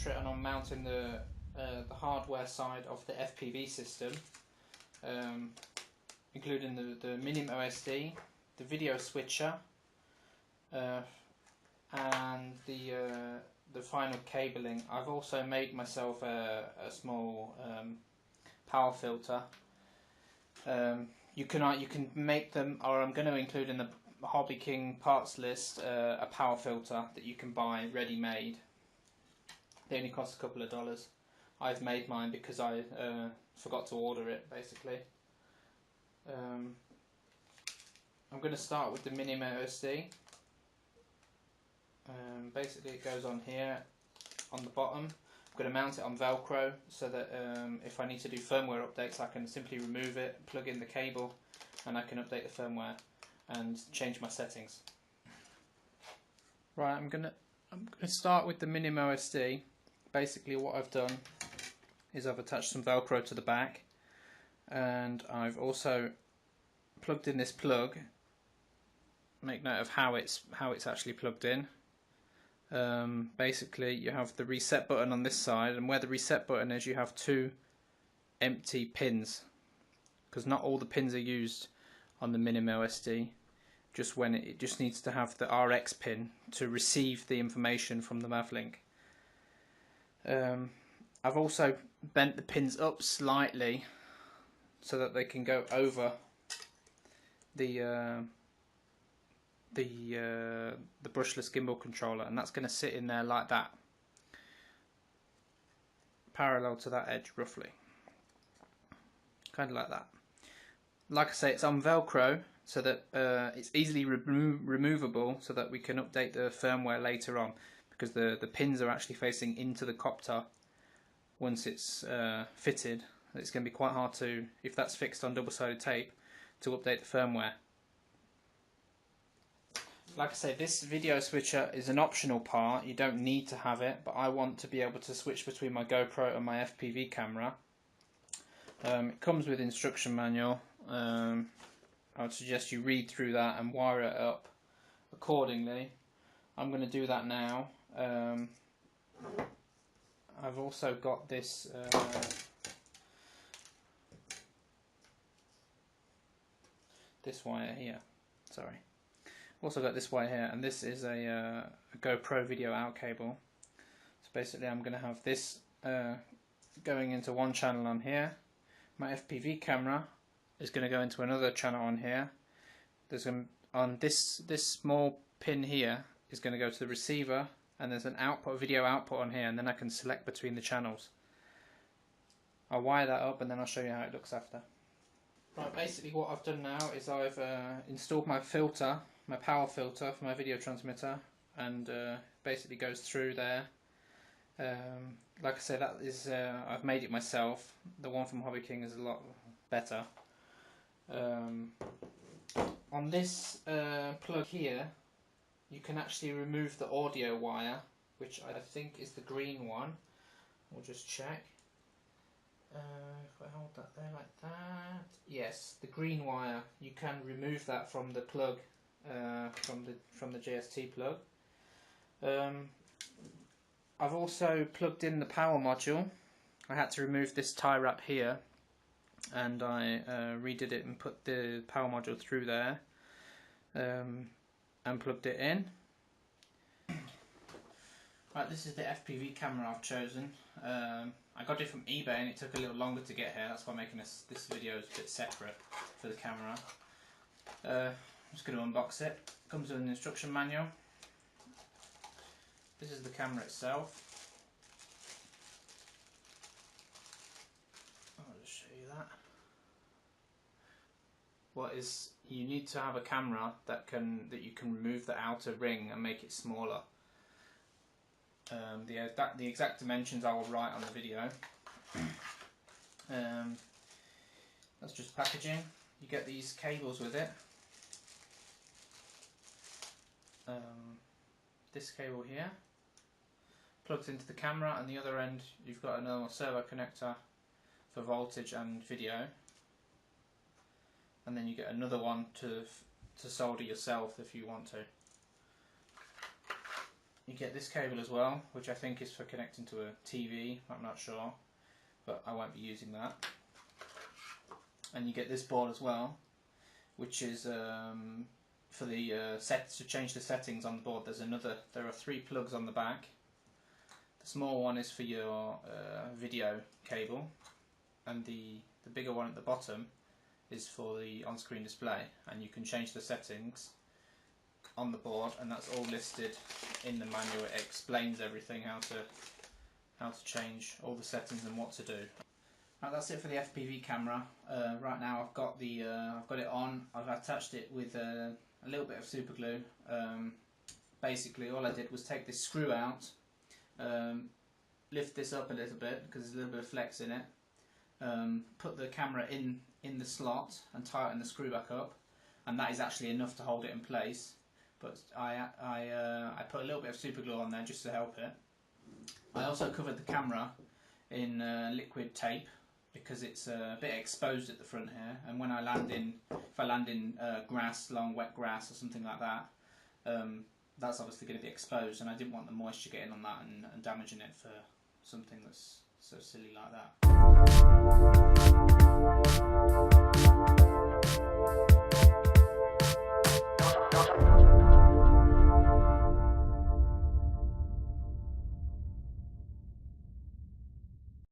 concentrate on mounting the hardware side of the FPV system, including the minimum OSD, the video switcher, and the final cabling. I've also made myself a small power filter. You can make them, or I'm going to include in the Hobby King parts list a power filter that you can buy ready-made. They only cost a couple of dollars. I've made mine because I forgot to order it, basically. I'm going to start with the mini OSD. Basically it goes on here on the bottom. I'm going to mount it on Velcro so that if I need to do firmware updates, I can simply remove it, plug in the cable, and I can update the firmware and change my settings. Right, I'm gonna start with the mini OSD. Basically what I've done is I've attached some Velcro to the back, and I've also plugged in this plug. Make note of how it's actually plugged in. Basically you have the reset button on this side, and where the reset button is you have two empty pins, because not all the pins are used on the mini OSD. It just needs to have the RX pin to receive the information from the Mavlink. I've also bent the pins up slightly so that they can go over the brushless gimbal controller, and that's going to sit in there like that, parallel to that edge roughly, kind of like that. Like I say, it's on Velcro so that it's easily removable, so that we can update the firmware later on, because the pins are actually facing into the copter. Once it's fitted, it's going to be quite hard to, if that's fixed on double-sided tape, to update the firmware. Like I say, this video switcher is an optional part. You don't need to have it, but I want to be able to switch between my GoPro and my FPV camera. It comes with instruction manual. I would suggest you read through that and wire it up accordingly. I'm going to do that now. I've also got this this wire here. Sorry. Also got this wire here, and this is a GoPro video out cable. So basically I'm going to have this going into one channel on here. My FPV camera is going to go into another channel on here. There's on this small pin here is going to go to the receiver, and there's an output, video output on here, and then I can select between the channels. I'll wire that up and then I'll show you how it looks after. Right, basically what I've done now is I've installed my filter, my power filter for my video transmitter, and basically goes through there. Like I said, that is I've made it myself. The one from Hobby King is a lot better. On this plug here, you can actually remove the audio wire, which I think is the green one. We'll just check. If I hold that there like that, yes, the green wire, you can remove that from the plug, from the JST plug. I've also plugged in the power module. I had to remove this tie wrap here, and I redid it and put the power module through there, and plugged it in. Right, this is the FPV camera I've chosen. I got it from eBay and it took a little longer to get here. That's why I'm making this video is a bit separate for the camera. I'm just going to unbox it. It comes with an instruction manual. This is the camera itself. I'll just show you that. You need to have a camera that you can remove the outer ring and make it smaller. The exact dimensions I will write on the video. That's just packaging. You get these cables with it. This cable here plugs into the camera, and the other end you've got another servo connector for voltage and video, and then you get another one to solder yourself if you want to. you get this cable as well, which I think is for connecting to a TV, I'm not sure, but I won't be using that. And you get this board as well, which is for the to change the settings on the board. There are 3 plugs on the back. The small one is for your video cable, and the bigger one at the bottom is for the on-screen display, and you can change the settings on the board, and that's all listed in the manual. It explains everything, how to change all the settings and what to do. Right, that's it for the FPV camera. Right now I've got it on. I've attached it with a little bit of super glue. Basically all I did was take this screw out, lift this up a little bit because there's a little bit of flex in it, put the camera in the slot and tighten the screw back up, and that is actually enough to hold it in place. But I put a little bit of super glue on there just to help it. I also covered the camera in liquid tape because it's a bit exposed at the front here, and when if I land in grass, long wet grass or something like that, that's obviously going to be exposed, and I didn't want the moisture getting on that and damaging it for something that's so silly like that.